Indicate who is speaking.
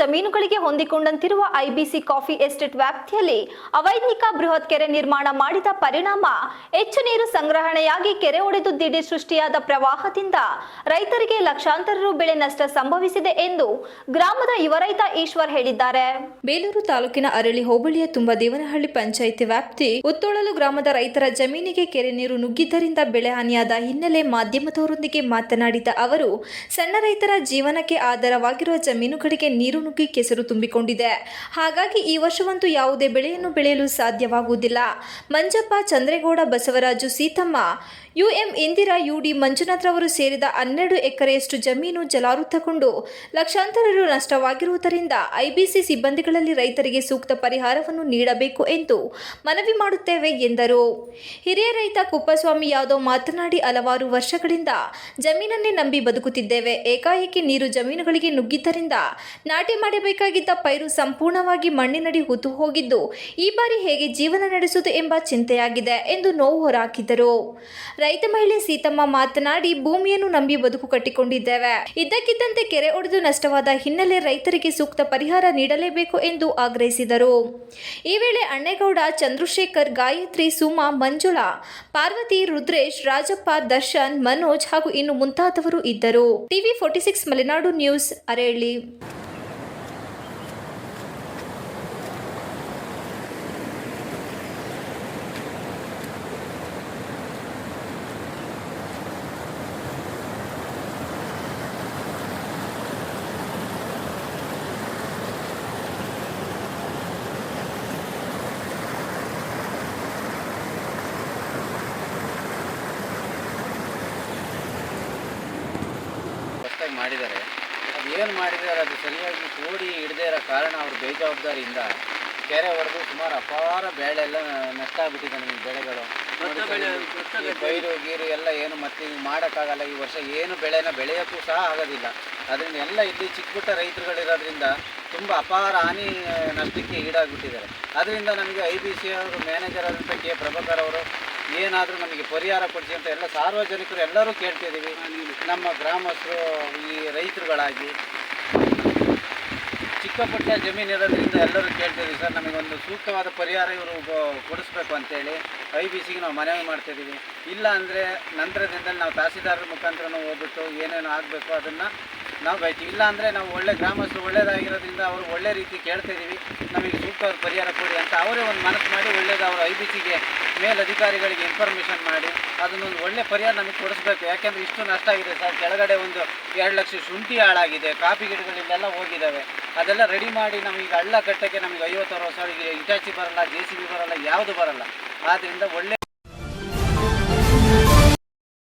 Speaker 1: ಜಮೀನುಗಳಿಗೆ ಹೊಂದಿಕೊಂಡಂತಿರುವ IBC coffee estate ವ್ಯಾಪ್ತಿಯಲ್ಲಿ ಅವೈಜ್ಞಿಕ ಬೃಹತ್ ಕೆರೆ ನಿರ್ಮಾಣ ಮಾಡಿದ ಪರಿಣಾಮ ಹೆಚ್ಚು ನೀರು ಸಂಗ್ರಹಣೆಯಾಗಿ ಕೆರೆ ಒಡೆದು ದಿಢೀರ್ ಸೃಷ್ಟಿಯಾದ ಪ್ರವಾಹದಿಂದ ರೈತರಿಗೆ ಲಕ್ಷಾಂತರ ರು ಬೆಳೆ ನಷ್ಟ ಸಂಭವಿಸಿದೆ ಎಂದು ಗ್ರಾಮದ ಯುವ ರೈತ ಈಶ್ವರ್ ಹೇಳಿದ್ದಾರೆ. ಬೇಲೂರು ತಾಲೂಕಿನ ಅರಳಿ ಹೋಬಳಿಯ ತುಂಬದೇವನಹಳ್ಳಿ ಪಂಚಾಯಿತಿ ವ್ಯಾಪ್ತಿ ಉತ್ತೋಳಲು ಗ್ರಾಮದ ರೈತರ ಜಮೀನಿಗೆ ಕೆರೆ ನೀರು ನುಗ್ಗಿದ್ದರಿಂದ ಬೆಳೆ ಹಾನಿಯಾದ ಹಿನ್ನೆಲೆ ಮಾಧ್ಯಮದವರೊಂದಿಗೆ ಮಾತನಾಡಿದ ಅವರು, ಸಣ್ಣ ರೈತರ ಜೀವನಕ್ಕೆ ಆಧಾರವಾಗಿರುವ ಜಮೀನುಗಳಿಗೆ ನೀರು ನುಗ್ಗಿ ಕೆಸರು ತುಂಬಿಕೊಂಡಿದೆ. ಹಾಗಾಗಿ ಈ ವರ್ಷವಂತೂ ಯಾವುದೇ ಬೆಳೆಯನ್ನು ಬೆಳೆಯಲು ಸಾಧ್ಯವಾಗುವುದಿಲ್ಲ. ಮಂಜಪ್ಪ, ಚಂದ್ರೇಗೌಡ, ಬಸವರಾಜು, ಸೀತಮ್ಮ, ಯುಎಂ ಇಂದಿರಾ, ಯುಡಿ ಮಂಜುನಾಥ್ ರವರು ಸೇರಿದ 12 ಎಕರೆಯಷ್ಟು ಜಮೀನು ಜಲಾವೃತಗೊಂಡು ಲಕ್ಷಾಂತರ ರು ನಷ್ಟವಾಗಿರುವುದರಿಂದ ಐಬಿಸಿ ಸಿಬ್ಬಂದಿಗಳಲ್ಲಿ ರೈತರಿಗೆ ಸೂಕ್ತ ಪರಿಹಾರವನ್ನು ನೀಡಬೇಕು ಎಂದು ಮನವಿ ಮಾಡುತ್ತೇವೆ ಎಂದರು. ಹಿರಿಯ ರೈತ ಕುಪ್ಪಸ್ವಾಮಿ ಯಾದವ್ ಮಾತನಾಡಿ, ಹಲವಾರು ವರ್ಷಗಳಿಂದ ಜಮೀನನ್ನೇ ನಂಬಿ ಬದುಕುತ್ತಿದ್ದೇವೆ. ಏಕಾಏಕಿ ನೀರು ಜಮೀನುಗಳಿಗೆ ನುಗ್ಗಿದ್ದರಿಂದ ನಾಟಿ ಮಾಡಬೇಕಾಗಿದ್ದ ಪೈರು ಸಂಪೂರ್ಣವಾಗಿ ಮಣ್ಣಿನಡಿ ಹೂತು ಹೋಗಿದ್ದು, ಈ ಬಾರಿ ಹೇಗೆ ಜೀವನ ನಡೆಸುವುದು ಎಂಬ ಚಿಂತೆಯಾಗಿದೆ ಎಂದು ನೋವು ಹೊರಹಾಕಿದರು. ರೈತ ಮಹಿಳೆ ಸೀತಮ್ಮ ಮಾತನಾಡಿ, ಭೂಮಿಯನ್ನು ನಂಬಿ ಬದುಕು ಕಟ್ಟಿಕೊಂಡಿದ್ದೇವೆ. ಇದ್ದಕ್ಕಿದ್ದಂತೆ ಕೆರೆ ಒಡೆದು ನಷ್ಟವಾದ ಹಿನ್ನೆಲೆ ರೈತರಿಗೆ ಸೂಕ್ತ ಪರಿಹಾರ ನೀಡಲೇಬೇಕು ಎಂದು ಆಗ್ರಹಿಸಿದರು. ಈ ವೇಳೆ ಅಣ್ಣೇಗೌಡ, ಚಂದ್ರಶೇಖರ್, ಗಾಯತ್ರಿ, ಸುಮಾ, ಮಂಜುಳಾ, ಪಾರ್ವತಿ, ರುದ್ರೇಶ್, ರಾಜಪ್ಪ, ದರ್ಶನ್, ಮನೋಜ್ ಹಾಗೂ ಇನ್ನು ಮುಂತಾದವರು ಇದ್ದರು. ಟಿವಿ 46 ಮಲೆನಾಡು ನ್ಯೂಸ್, ಅರೇಳಿ.
Speaker 2: ಮಾಡಿದ್ದಾರೆ. ಅದು ಏನು ಮಾಡಿದ್ದಾರೆ ಅದು ಸರಿಯಾಗಿ ಕೂಡಿ ಹಿಡದೇ ಇರೋ ಕಾರಣ ಅವರು ಬೇಜವಾಬ್ದಾರಿಯಿಂದ ಕೆರೆ ಹೊಡೆದು ಸುಮಾರು ಅಪಾರ ಬೆಳೆ ಎಲ್ಲ ನಷ್ಟ ಆಗ್ಬಿಟ್ಟಿದೆ. ನಮಗೆ ಬೆಳೆಗಳು ಪೈರು ಗೀರು ಎಲ್ಲ ಏನು ಮತ್ತೆ ಮಾಡೋಕ್ಕಾಗಲ್ಲ. ಈ ವರ್ಷ ಏನು ಬೆಳೆನ ಬೆಳೆಯೋಕ್ಕೂ ಸಹ ಆಗೋದಿಲ್ಲ. ಅದರಿಂದ ಎಲ್ಲ ಇಲ್ಲಿ ಚಿಕ್ಕಪುಟ್ಟ ರೈತರುಗಳಿರೋದ್ರಿಂದ ತುಂಬ ಅಪಾರ ಹಾನಿ ನಷ್ಟಕ್ಕೆ ಈಡಾಗ್ಬಿಟ್ಟಿದ್ದಾರೆ. ಅದರಿಂದ ನಮಗೆ IBC ಅವರು ಮ್ಯಾನೇಜರ್ ಆದಂಥ ಕೆ ಪ್ರಭಾಕರ್ ಅವರು ಏನಾದರೂ ನಮಗೆ ಪರಿಹಾರ ಕೊಡಿಸಿ ಅಂತ ಎಲ್ಲ ಸಾರ್ವಜನಿಕರು ಎಲ್ಲರೂ ಕೇಳ್ತಿದ್ದೀವಿ. ನಮ್ಮ ಗ್ರಾಮಸ್ಥರು ಈ ರೈತರುಗಳಾಗಿ ಚಿಕ್ಕ ಪುಟ್ಟ ಜಮೀನು ಇರೋದ್ರಿಂದ ಎಲ್ಲರೂ ಕೇಳ್ತಿದ್ದೀವಿ, ಸರ್ ನಮಗೊಂದು ಸೂಕ್ತವಾದ ಪರಿಹಾರ ಇವರು ಕೊಡಿಸ್ಬೇಕು ಅಂತೇಳಿ IBCಗೆ ನಾವು ಮನವಿ ಮಾಡ್ತಾಯಿದ್ದೀವಿ. ಇಲ್ಲ ಅಂದರೆ ನಂತರದಿಂದ ನಾವು ತಹಸೀಲ್ದಾರರ ಮುಖಾಂತರ ಹೋಗ್ಬಿಟ್ಟು ಏನೇನು ಆಗಬೇಕು ಅದನ್ನು ನಾವು ಬೈತೀವಿ. ಇಲ್ಲ ಅಂದರೆ ನಾವು ಒಳ್ಳೆ ಗ್ರಾಮಸ್ಥರು ಒಳ್ಳೆಯದಾಗಿರೋದ್ರಿಂದ ಅವರು ಒಳ್ಳೆ ರೀತಿ ಕೇಳ್ತಾಯಿದ್ದೀವಿ, ನಮಗೆ ಸೂಕ್ತವಾದ ಪರಿಹಾರ ಕೊಡಿ ಅಂತ ಅವರೇ ಒಂದು ಮನಸ್ಸು ಮಾಡಿ ಒಳ್ಳೆಯದು ಅವರು IBCಗೆ ಮೇಲಧಿಕಾರಿಗಳಿಗೆ ಇನ್ಫಾರ್ಮೇಷನ್ ಮಾಡಿ ಅದನ್ನೊಂದು ಒಳ್ಳೆ ಪರಿಹಾರ ನಮಗೆ ಕೊಡಿಸ್ಬೇಕು. ಯಾಕೆಂದರೆ ಇಷ್ಟು ನಷ್ಟ ಆಗಿದೆ ಸರ್. ಕೆಳಗಡೆ ಒಂದು 2 ಲಕ್ಷ ಶುಂಠಿ ಹಾಳಾಗಿದೆ, ಕಾಫಿ ಗಿಡಗಳಿಂದೆಲ್ಲ ಹೋಗಿದ್ದಾವೆ. ಅದೆಲ್ಲ ರೆಡಿ ಮಾಡಿ ನಮಗೆ ಹಳ್ಳ ಕಟ್ಟಕ್ಕೆ ನಮಗೆ 50-60 ಸಾವಿರ ಇಟಾಚಿ ಬರಲ್ಲ, JCB ಬರಲ್ಲ, ಯಾವುದು ಬರಲ್ಲ. ಆದ್ದರಿಂದ ಒಳ್ಳೆ